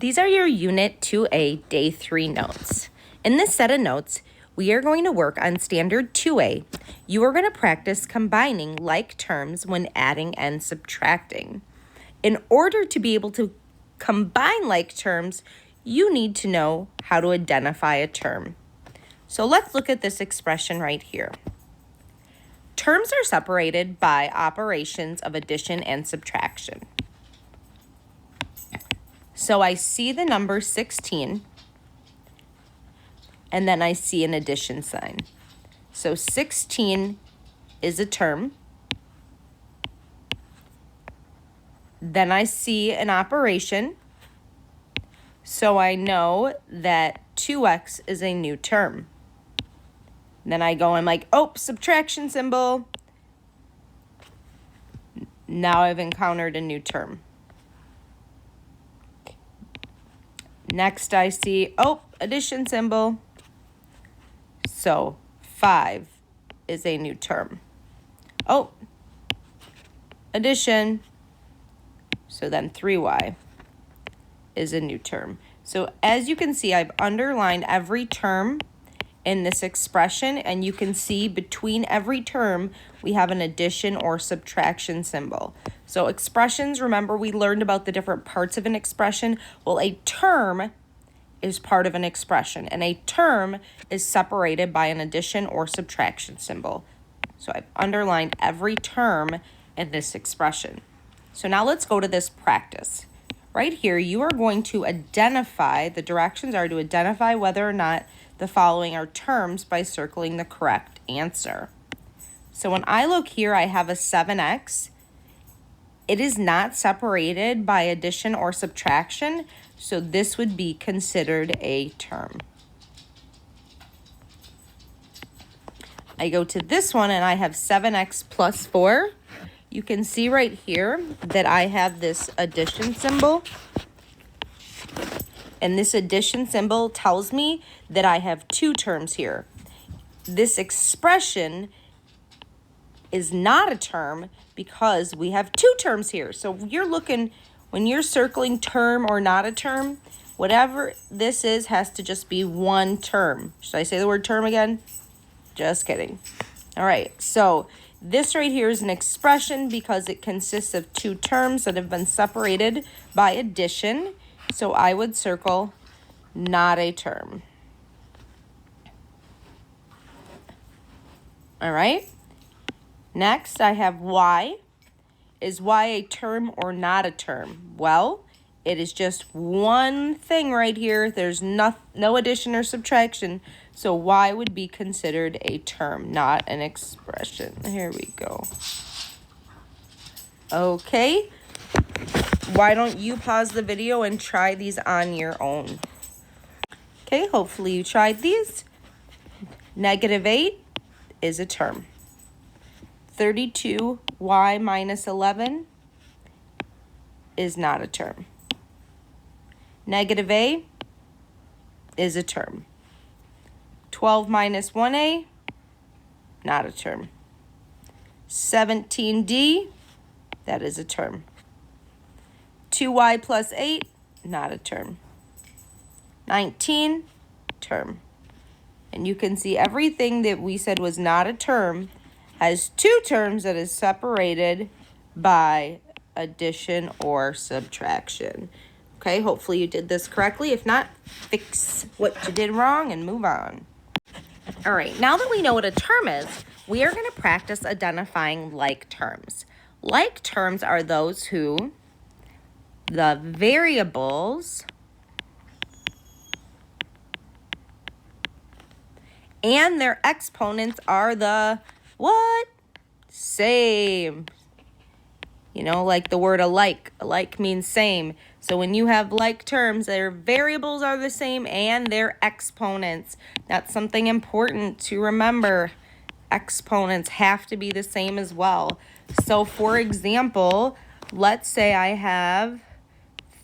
These are your Unit 2A Day 3 notes. In this set of notes, we are going to work on Standard 2A. You are going to practice combining like terms when adding and subtracting. In order to be able to combine like terms, you need to know how to identify a term. So let's look at this expression right here. Terms are separated by operations of addition and subtraction. So I see the number 16, and then I see an addition sign. So 16 is a term. Then I see an operation, so I know that 2x is a new term. Then I go and like, oh, subtraction symbol. Now I've encountered a new term. Next I see, oh, addition symbol. So 5 is a new term. Oh, addition. So then 3y is a new term. So as you can see, I've underlined every term in this expression, and you can see between every term we have an addition or subtraction symbol. So expressions, remember we learned about the different parts of an expression. Well, a term is part of an expression, and a term is separated by an addition or subtraction symbol. So I've underlined every term in this expression. So now let's go to this practice. Right here, you are going to identify, the directions are to identify whether or not the following are terms by circling the correct answer. So when I look here, I have a 7x. It is not separated by addition or subtraction, so this would be considered a term. I go to this one and I have 7x plus 4. You can see right here that I have this addition symbol. And this addition symbol tells me that I have two terms here. This expression is not a term because we have two terms here. So you're looking, when you're circling term or not a term, whatever this is has to just be one term. Should I say the word term again? Just kidding. All right, so this right here is an expression because it consists of two terms that have been separated by addition. So I would circle not a term. All right. Next, I have y. Is y a term or not a term? Well, it is just one thing right here. There's no addition or subtraction. So y would be considered a term, not an expression. Here we go. Okay. Why don't you pause the video and try these on your own? Okay, hopefully you tried these. -8 is a term. 32y minus 11 is not a term. -a is a term. 12 minus 1a, not a term. 17d, that is a term. 2y plus 8, not a term. 19, term. And you can see everything that we said was not a term has two terms that is separated by addition or subtraction. Okay, hopefully you did this correctly. If not, fix what you did wrong and move on. All right, now that we know what a term is, we are going to practice identifying like terms. Like terms are those who the variables and their exponents are the what? Same. You know, like the word alike. Alike means same. So when you have like terms, their variables are the same and their exponents. That's something important to remember. Exponents have to be the same as well. So for example, let's say I have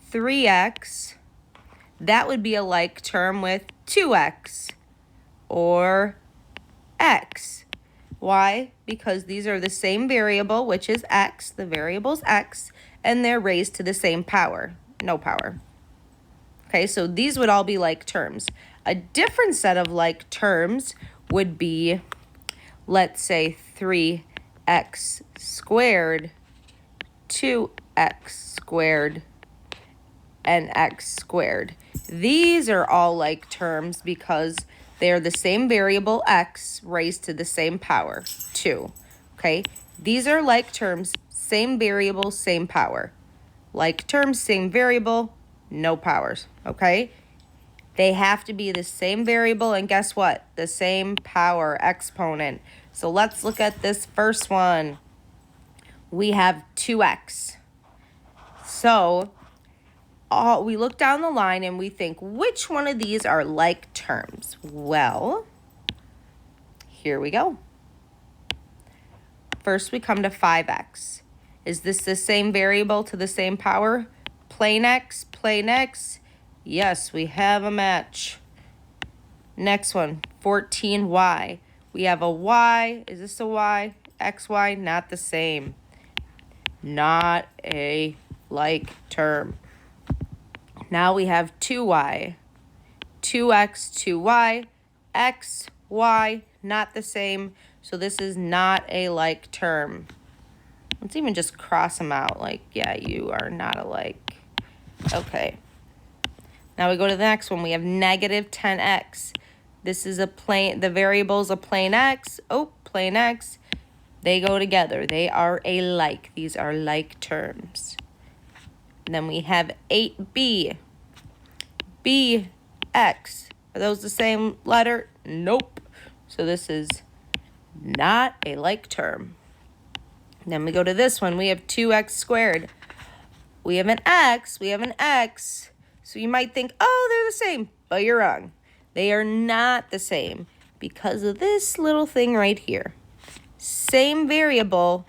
3x. That would be a like term with 2x or x. Why? Because these are the same variable, which is x. The variable's x, and they're raised to the same power. No power. Okay, so these would all be like terms. A different set of like terms would be, let's say 3x squared, 2x squared, and x squared. These are all like terms because they're the same variable x raised to the same power, 2. Okay, these are like terms, same variable, same power. Like terms, same variable, no powers, okay? They have to be the same variable, and guess what? The same power exponent. So let's look at this first one. We have 2x. So we look down the line and we think, which one of these are like terms? Well, here we go. First, we come to 5x. Is this the same variable to the same power? Plain x, plain x. Yes, we have a match. Next one, 14y. We have a y. Is this a y? xy, not the same. Not a like term. Now we have 2y. 2x, 2y. x, y, not the same. So this is not a like term. Let's even just cross them out. Like, yeah, you are not alike. Okay. Now we go to the next one. We have negative 10x. This is a plain, the variable is a plain x. Oh, plain x. They go together. They are alike. These are like terms. And then we have 8b. bx. Are those the same letter? Nope. So this is not a like term. Then we go to this one. We have 2x squared. We have an x. We have an x. So you might think, oh, they're the same. But you're wrong. They are not the same because of this little thing right here. Same variable,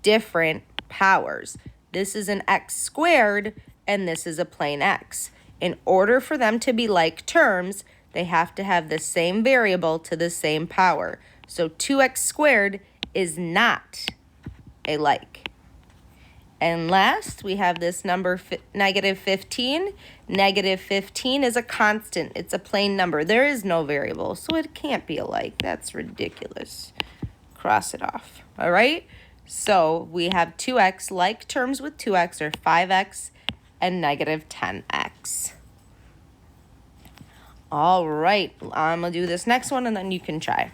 different powers. This is an x squared, and this is a plain x. In order for them to be like terms, they have to have the same variable to the same power. So 2x squared is not a like. And last, we have this number negative 15. Negative 15 is a constant. It's a plain number. There is no variable, so it can't be a like. That's ridiculous. Cross it off. All right? So we have 2x. Like terms with 2x are 5x and negative 10x. All right. I'm going to do this next one, and then you can try.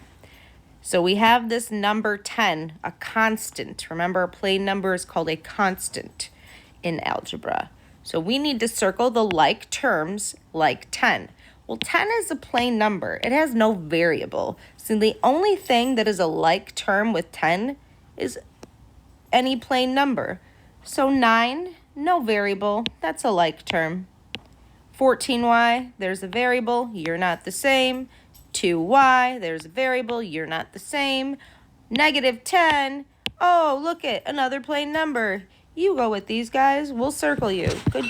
So we have this number 10, a constant. Remember, a plain number is called a constant in algebra. So we need to circle the like terms like 10. Well, 10 is a plain number. It has no variable. So the only thing that is a like term with 10 is any plain number. So 9, no variable. That's a like term. 14y, there's a variable. You're not the same. 2y, there's a variable, you're not the same. Negative 10, oh, look at another plain number. You go with these guys, we'll circle you. Good.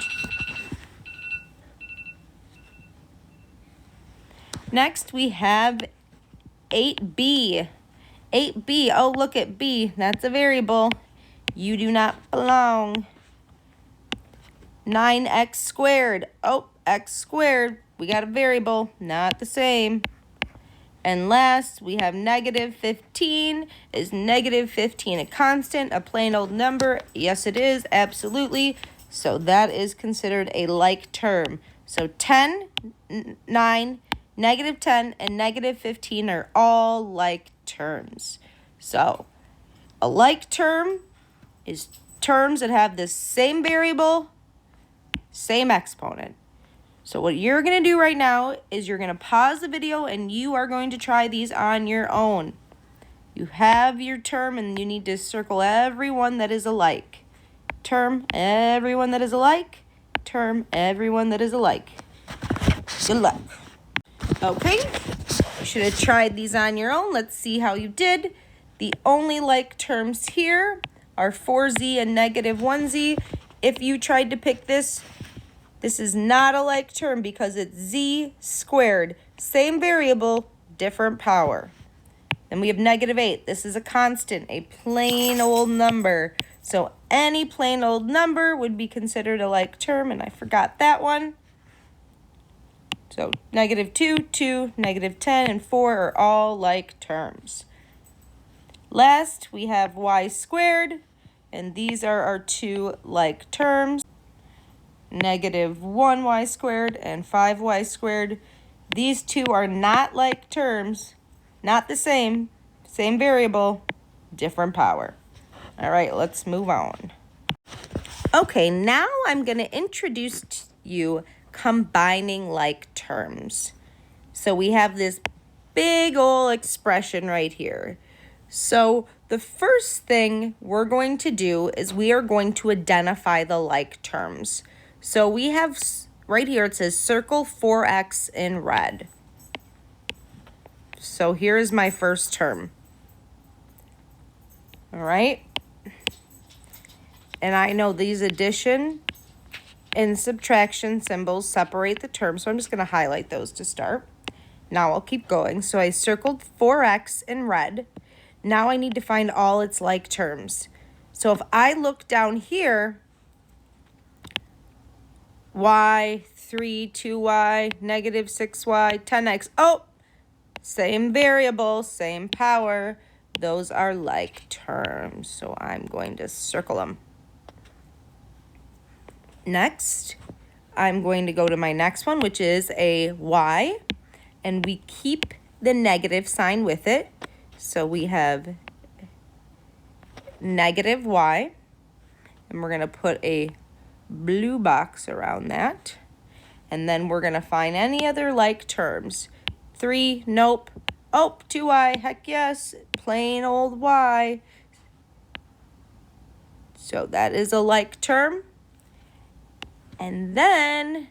Next, we have 8b. 8b, oh, look at b, that's a variable. You do not belong. 9x squared, oh, x squared, we got a variable, not the same. And last, we have negative 15. Is negative 15 a constant, a plain old number? Yes, it is, absolutely. So that is considered a like term. So 10, 9, negative 10, and negative 15 are all like terms. So a like term is terms that have the same variable, same exponent. So what you're going to do right now is you're going to pause the video and you are going to try these on your own. You have your term and you need to circle everyone that is alike. Term, everyone that is alike. Term, everyone that is alike. Good luck. Okay, you should have tried these on your own. Let's see how you did. The only like terms here are 4z and negative 1z. If you tried to pick this is not a like term because it's z squared. Same variable, different power. Then we have negative 8. This is a constant, a plain old number. So any plain old number would be considered a like term, and I forgot that one. So -2, 2, -10, and 4 are all like terms. Last, we have y squared, and these are our two like terms. -1y squared and 5y squared. These two are not like terms, not the same variable, different power. All right, let's move on. Okay, now I'm going to introduce to you combining like terms. So we have this big old expression right here. So the first thing we're going to do is we are going to identify the like terms. So we have right here, it says circle 4x in red. So here is my first term. All right. And I know these addition and subtraction symbols separate the terms, so I'm just going to highlight those to start. Now I'll keep going. So I circled 4x in red. Now I need to find all its like terms. So if I look down here, y, 3, 2y, -6y, 10x. Oh, same variable, same power. Those are like terms, so I'm going to circle them. Next, I'm going to go to my next one, which is a y, and we keep the negative sign with it. So we have -y, and we're going to put a blue box around that. And then we're going to find any other like terms. 3, nope. Oh, 2y, heck yes, plain old y. So that is a like term. And then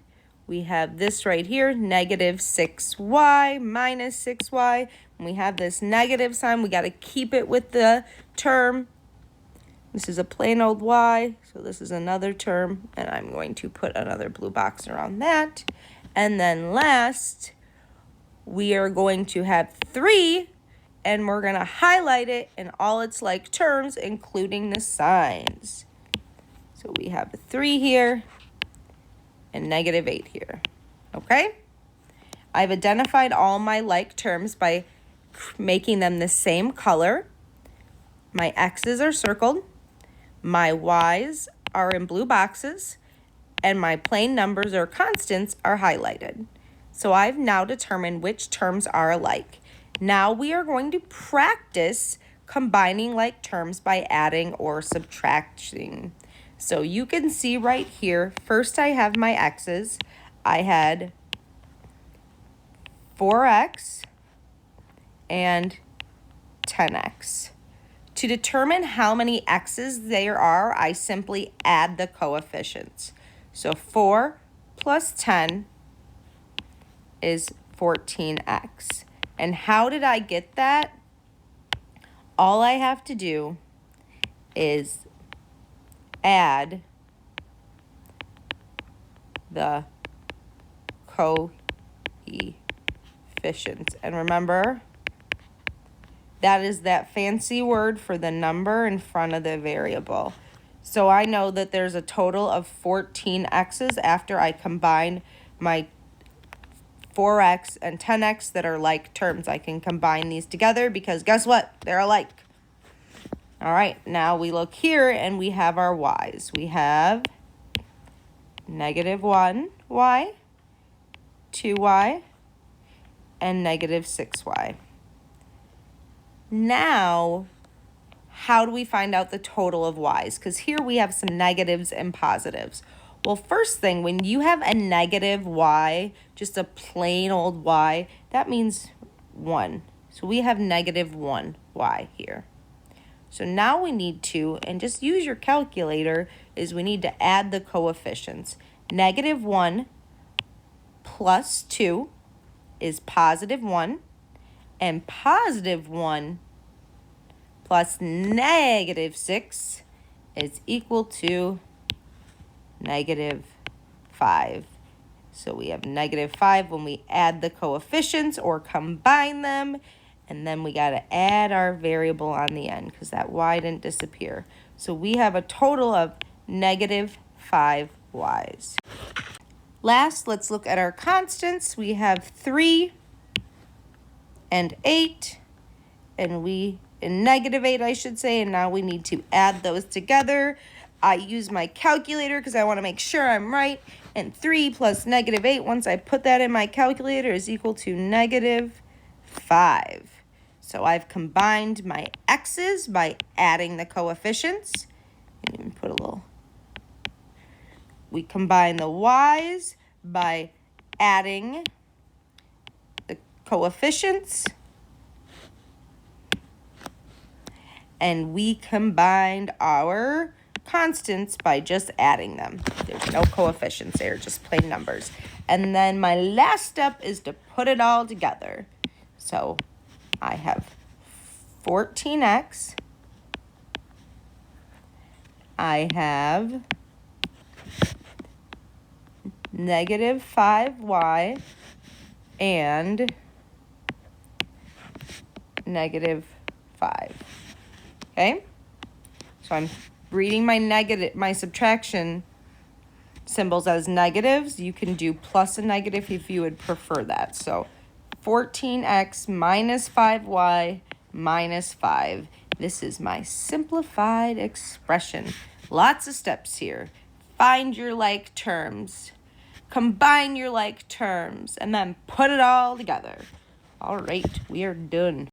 we have this right here, -6y minus 6y. And we have this negative sign. We got to keep it with the term. This is a plain old y, so this is another term. And I'm going to put another blue box around that. And then last, we are going to have 3, and we're going to highlight it in all its like terms, including the signs. So we have a 3 here and -8 here, okay? I've identified all my like terms by making them the same color. My x's are circled, my y's are in blue boxes, and my plain numbers or constants are highlighted. So I've now determined which terms are alike. Now we are going to practice combining like terms by adding or subtracting. So you can see right here, first I have my x's. I had 4x and 10x. To determine how many x's there are, I simply add the coefficients. So 4 plus 10 is 14x. And how did I get that? All I have to do is add the coefficients. And remember, that is that fancy word for the number in front of the variable. So I know that there's a total of 14 x's after I combine my 4x and 10x that are like terms. I can combine these together because guess what? They're alike. All right, now we look here and we have our y's. We have -1y, 2y, and -6y. Now, how do we find out the total of y's? Because here we have some negatives and positives. Well, first thing, when you have a negative y, just a plain old y, that means 1. So we have -1y here. So now we need to, and just use your calculator, is we need to add the coefficients. -1 plus 2 is +1, and +1 plus -6 is equal to -5. So we have -5 when we add the coefficients or combine them, and then we got to add our variable on the end because that y didn't disappear. So we have a total of -5 y's. Last, let's look at our constants. We have 3 and 8, and -8, I should say, and now we need to add those together. I use my calculator because I want to make sure I'm right, and 3 plus -8, once I put that in my calculator, is equal to -5. So I've combined my x's by adding the coefficients. And put a little. We combine the y's by adding the coefficients. And we combined our constants by just adding them. There's no coefficients there, just plain numbers. And then my last step is to put it all together. So I have 14x. I have -5y and -5. Okay? So I'm reading my subtraction symbols as negatives. You can do plus a negative if you would prefer that. So 14x minus 5y minus 5. This is my simplified expression. Lots of steps here. Find your like terms. Combine your like terms. And then put it all together. All right, we are done.